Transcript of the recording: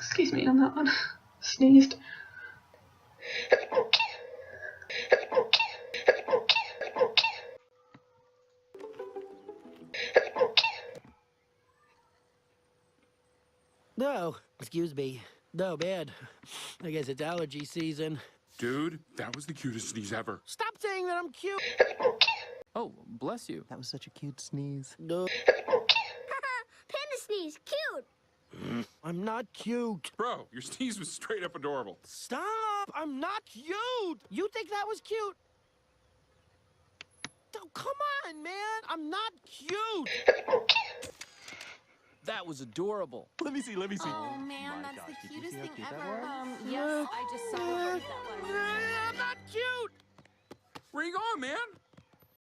Excuse me on that one. Sneezed. No, excuse me. No, man. I guess it's allergy season. Dude, that was the cutest sneeze ever. Stop saying that I'm cute. Oh, bless you. That was such a cute sneeze. No, Panda sneeze, cute. I'm not cute. Bro, your sneeze was straight up adorable. Stop! I'm not cute. You think that was cute? Oh, come on, man. I'm not cute. That was adorable. Let me see. Oh man, My that's gosh, the did you cutest see how thing cute that ever. was? Yes, I just saw how cute that was. I'm not cute. Where you going, man?